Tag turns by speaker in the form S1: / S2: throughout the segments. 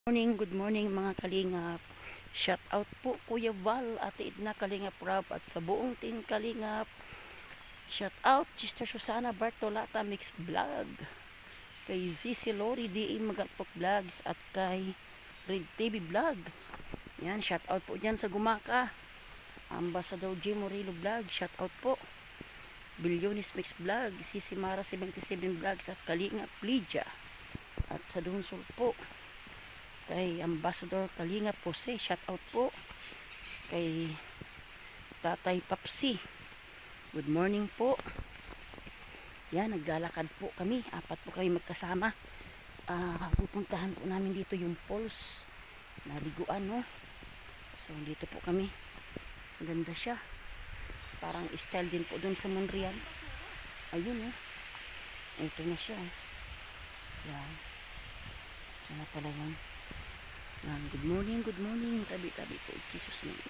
S1: Good morning mga kalingap. Shout out po Kuya Val, Ate Edna Kalingap Rob at sa buong team Kalingap. Shout out Sister Susana Bartolata Mix Vlog, kay Zizi Lori D.E. Magalpok Vlogs at kay Red TV Vlog. Yan, shout out po dyan sa Gumaka. Ambassador J. Morillo Vlog, shout out po. Bilyonis Mix Vlog, Sisi Mara 77 Vlogs at Kalingap Lydia. At sa Dunsol po kay Ambassador Kalingap Jose, shout out po. Kay Tatay Papsi, good morning po. Yan, naglalakad po kami, apat po kami magkasama. Pupuntahan po namin dito yung falls na liguan, no? So dito po kami, maganda siya, parang style din po dun sa Monreal. Ayun, ito na siya. Yan, ito na pala yan. Good morning, tabi-tabi po, Jesus name.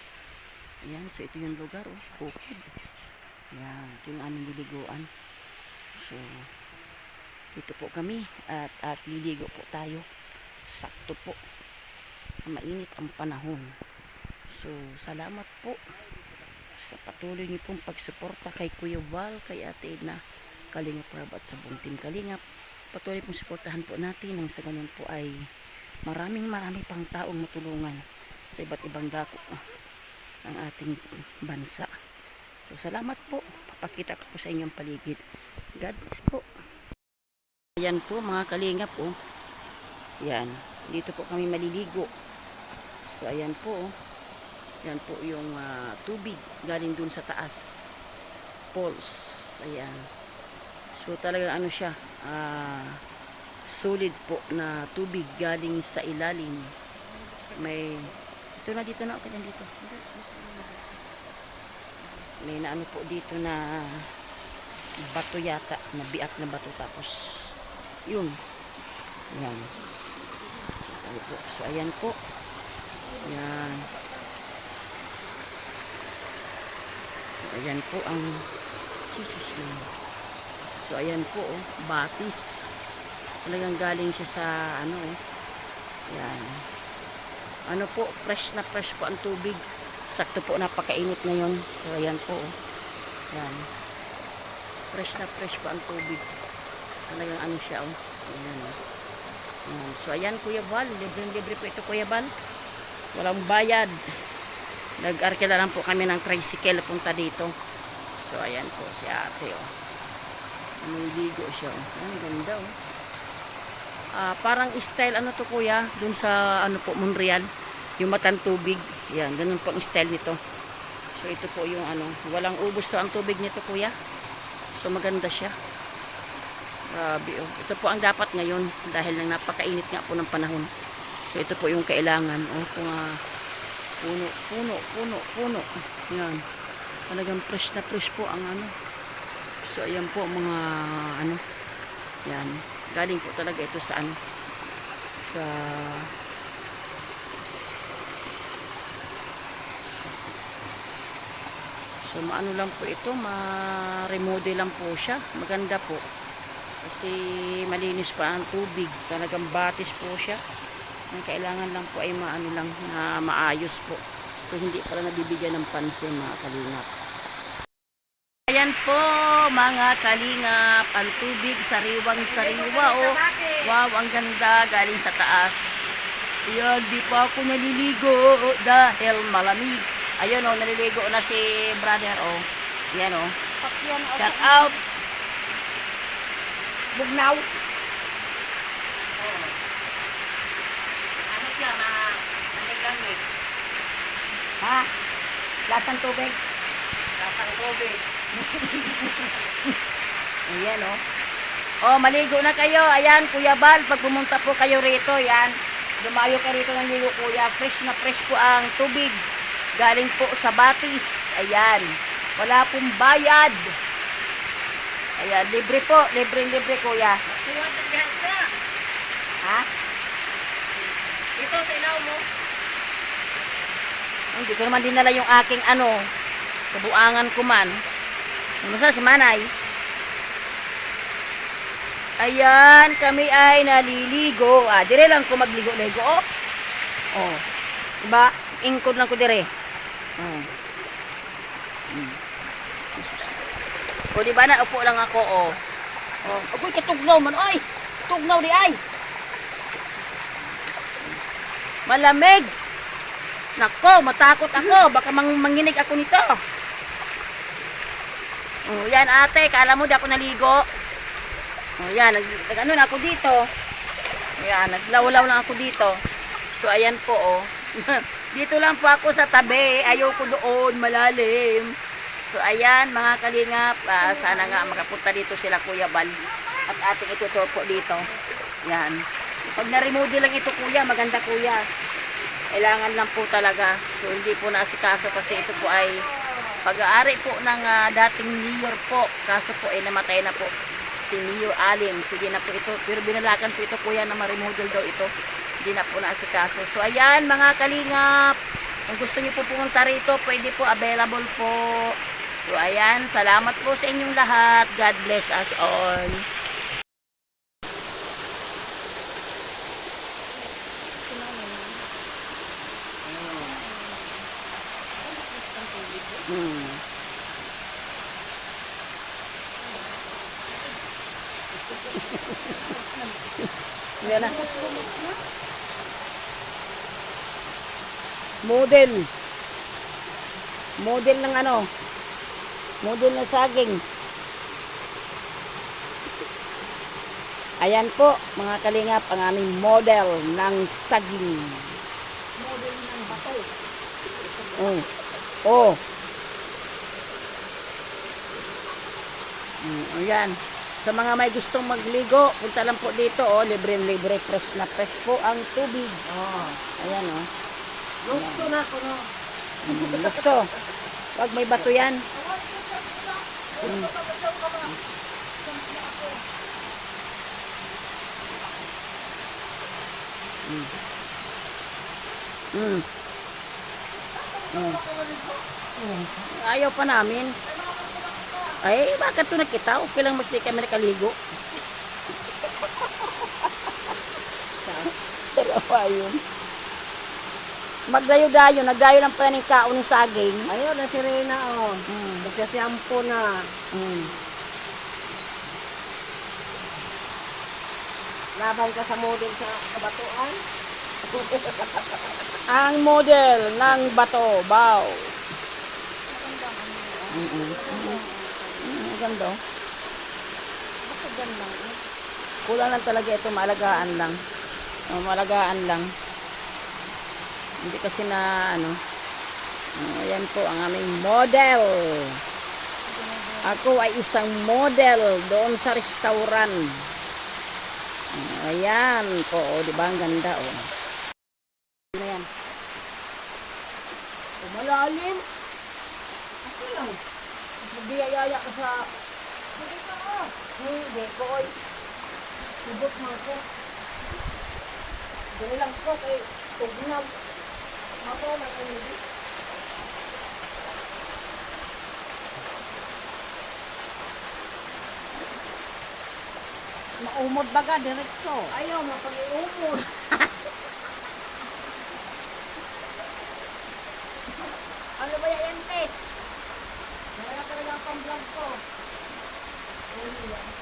S1: Ayan, so ito yung lugar, bukid. Ayan, ito yung aming liliguan. So dito po kami at liligo po tayo. Sakto po, mainit ang panahon. So salamat po sa patuloy niyo pong pagsuporta kay Kuya Val, kay Ate Edna Kalingap Rob at sa buong team Kalingap. Patuloy pong suportahan po natin nang sa ganun po ay marami pang taong matulungan sa iba't ibang dako ng ating bansa. So salamat po, papakita ko po sa inyong paligid. God bless po. Ayan po mga kalingap, yan, dito po kami maliligo. So ayan po, yan po yung tubig galing dun sa taas, falls. Ayan, so talagang ano siya, solid po na tubig galing sa ilalim. May dito na ako dito. May naano po dito na bato yata, na biak na bato, tapos yun. Yan. So ayan po. Yan. Ayan po ang Jesus name. So ayan po, batis. Talagang galing siya sa yan. Ano po, fresh na fresh po ang tubig. Sakto po, napakainit ngayon. So ayan po, yan. Fresh na fresh po ang tubig. Talagang ano siya, ayan, Yan. So ayan Kuya Val, libre po ito Kuya Val. Walang bayad. Nag-arkila lang po kami ng tricycle punta dito. So ayan po si ate, Niligo siya, Ang ganda, parang style ano to kuya, dun sa po Monreal, yung matang tubig. Yan, ganun po ang style nito. So ito po yung walang ubos to ang tubig nito kuya. So maganda siya. Grabe, ito po ang dapat ngayon dahil lang napakainit nga po ng panahon. So ito po yung kailangan, kung puno. Yan, talagang fresh na fresh po ang So ayan po mga yan, galing po talaga ito sa sa so maano lang po ito, ma-remodel lang po siya. Maganda po kasi malinis pa ang tubig, talagang batis po siya. Ang kailangan lang po ay maano lang na maayos po. So hindi pala nabibigyan ng pansin mga kalingap. Ayan po mga kalingap, ang tubig sariwang-sariwa. Wow, ang ganda galing sa taas. Ayan, di pa ako naliligo dahil malamig. Ayun naliligo na si brother. Ayan shout out Bugnaw. Ano siya, gamit? Ha? Lasang tubig? Lasang tubig. Ayan maligo na kayo. Ayan Kuya Val, pag pumunta po kayo rito, yan, dumayo kayo rito ng ligo kuya. Fresh na fresh po ang tubig galing po sa batis. Ayan, wala pong bayad. Ayan, libre po, libre kuya. Ha? Ito sa ilaw mo. Hindi ko naman dinala yung aking kabuangan ko man. Ano sa si Manay? Ayan, kami ay naliligo. Dire lang ko magligo-ligo. Oh. Diba? Ingkod lang ko dire. Oh. O diba na upo lang ako oh. Oh, agoy katugnaw man ay. Tugnaw di ay. Malamig. Nako, matakot ako. Baka manginig ako nito. Oh, yan ate, kala mo di ako naligo. Oh, yan, ano na ako dito. Yan, naglawlaw lang ako dito. So, ayan po, oh. Dito lang po ako sa tabi. Ayoko doon, malalim. So, ayan, mga kalingap. Sana nga makapunta dito sila Kuya Bal. At ating itutur po dito. Yan. Pag na-remodel lang ito, kuya, maganda kuya. Kailangan lang po talaga. So, hindi po naasikaso kasi ito po ay pag-aari po ng dating mayor po. Kaso po ay namatay na po si Mayor Alim. Sige na po ito. Pero binalakan po ito kuya na ma-remodel daw ito. Hindi na po naasikaso. So ayan mga kalingap. Kung gusto niyo po pumunta rito, pwede po available po. So ayan. Salamat po sa inyong lahat. God bless us all. Yan na. Model. Model ng ano? Model ng saging. Ayan po, mga kalingap, ang aming model ng saging. Model ng bato. Oh. Oh. Ayan. Sa mga may gustong magligo, punta lang po dito, oh, libre-libre, fresh na fresh po ang tubig. Oh. Ayan, oh.
S2: Lukso na ako, no?
S1: Lukso. Wag may bato yan. Ayaw pa namin. Ay, bakit ito nakita? Okay lang mas di kami nakaligo. Pero ayun. Magdayo-dayo, nagdayo lang pala ng kaon ng saging.
S2: Ayun, na si Reyna, oh. Magsasampo na. Laban ka sa model sa kabatuan.
S1: Ang model ng bato, baw. Ganda. Kulang lang talaga ito, malagaan lang. Malagaan lang. Hindi kasi na ano. Ayan po ang aming model. Ako ay isang model doon sa restaurant. Ayan po, di ba ang ganda oh. Ayan.
S2: Malalim. Ako lang. Biyayaya ka sa... Hindi ko, oy. Subot mo ako. Dali lang ko kay Tugnaw. Ako lang ang hindi. Maumod baga, diretso. Ayaw, mapag-iumod. Ano ba yan, Tess? Wala ka lang pang vlog ko.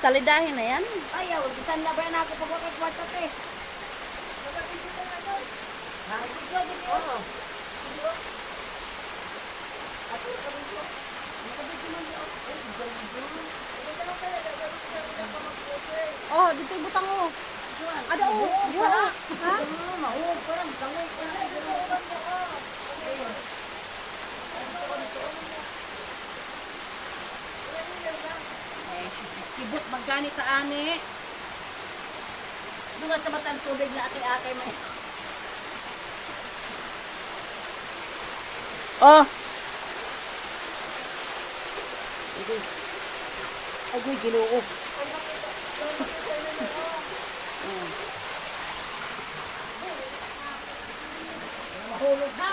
S1: Salidahin na yan.
S2: Ayaw, bisan labay na ako pag-wakit kwarta, Tess. Video, video. Video. At ito video. Nakabidyo mo niyo. Oh, dito yung butang mo. Ada o. Ha? Mahulog pa lang. Tangoy pa lang.
S1: Ibot magkani sa ani. Doon sa matang tubig na aki-aki may. Oh. Agoy Ginoo.
S2: Mahulog na.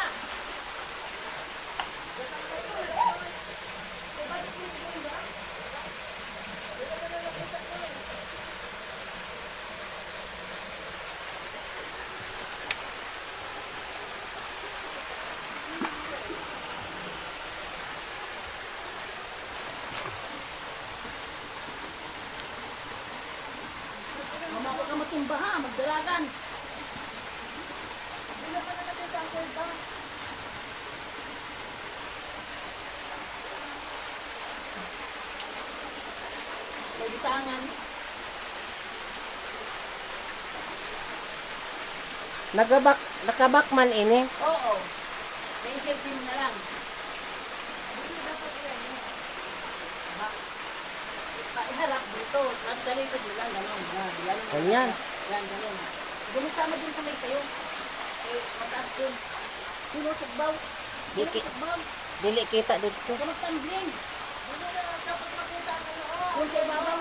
S1: malaking baha, magdalagan.
S2: Hindi pa natin sa angkol ba?
S1: May bitangan.
S3: Nakabak man ini.
S1: Oo. May isipin mo na lang. Iharap dito. Nagdali ko din lang. Ganon.
S3: Ganyan.
S1: Yan, ganon. Gumisama din sa may kayo. Eh, mataas din. Sinusugbaw.
S3: Diki.
S1: Sinusugbaw.
S3: Dili kita dito.
S1: Huwag magtambling.
S2: Ano na dapat makita ka na?
S1: Kung sa ibabaw.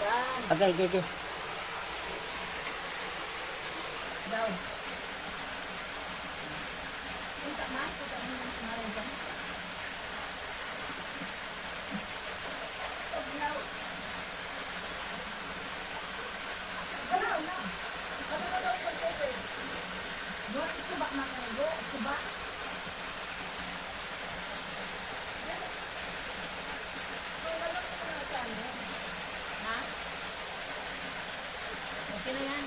S1: Yan.
S3: Agay, gigi.
S1: Down.
S2: Punta na. Punta na ng kumarin ba? Galaw na. Ano na daw pag-open? Doon, suba na kayo. Suba.
S1: Ha? Okay na yan.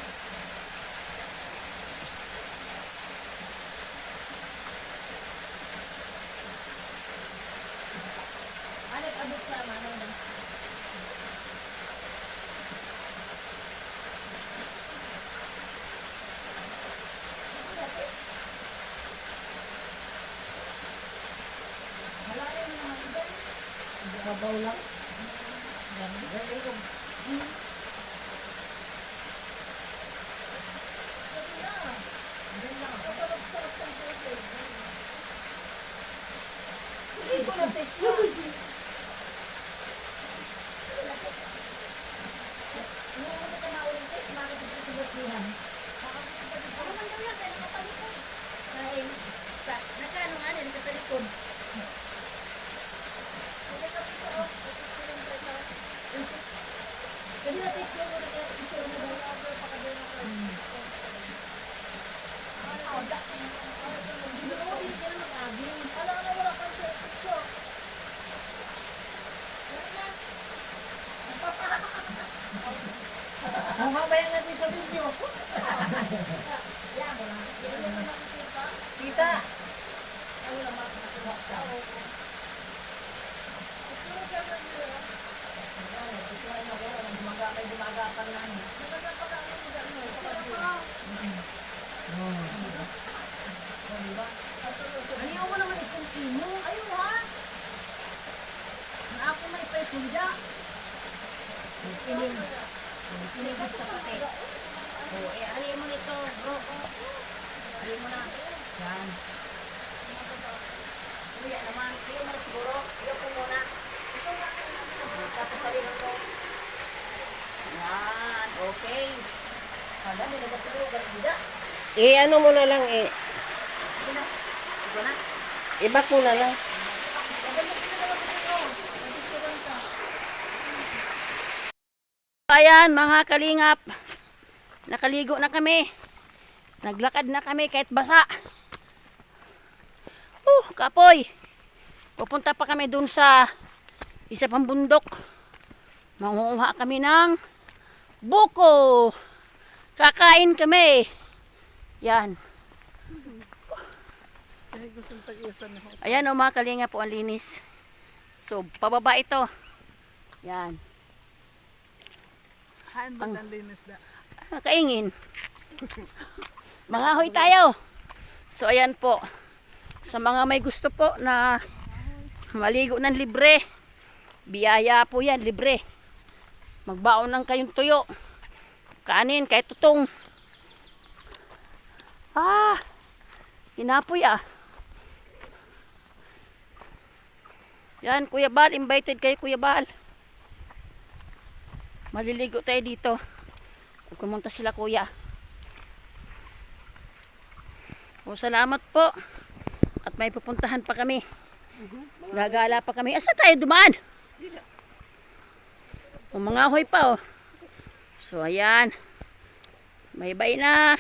S2: Ano abot sa ano na? Malayo na naman dyan.
S3: Mabaw lang.
S2: Hindi ko na test yun. Hindi ka maulit test, bakit ito sinasihan? Ano man daw yan, kaya nakatalikod. Dahil, nakano nga din, nakatalikod. Kasi na test yun, ito na daw ako, pakadala ko. Hindi ko hindi ka na mag-aging. Alam na wala kang picture.
S3: Ang mabayan natin sa video. Kita.
S2: Ayaw mo naman itong imo. Ayaw ha. Na ako may pesulya.
S1: Pinigis ka pati. Oo, ali mo nito, bro. Ali mo na. Yan. Kuya naman, iyo mo na siguro. Iyo ko muna. Tapos ali mo to. Yan, okay. Hala, may nagatulog. Ganda.
S3: Ano mo na lang eh.
S1: Ito na. Ito na.
S3: Ibak mo na lang.
S1: Ayan mga kalingap, nakaligo na kami, naglakad na kami kahit basa. Kapoy, pupunta pa kami dun sa isa pang bundok, mangunguha kami ng buko, kakain kami. Yan. Ayan o mga kalingap po ang linis. So pababa ito. Yan. Kaingin. Mangahoy tayo. So ayan po. Sa mga may gusto po na maligo ng libre. Biyaya po yan, libre. Magbaon ng kayong tuyo. Kanin, kahit tutong. Inapoy Yan, Kuya Bal, invited kayo Kuya Bal. Maliligo tayo dito. Kumunta sila kuya. Salamat po. At may pupuntahan pa kami. Gagala pa kami. Asa tayo dumaan? Mga hoy pa So ayan. Bye bye na.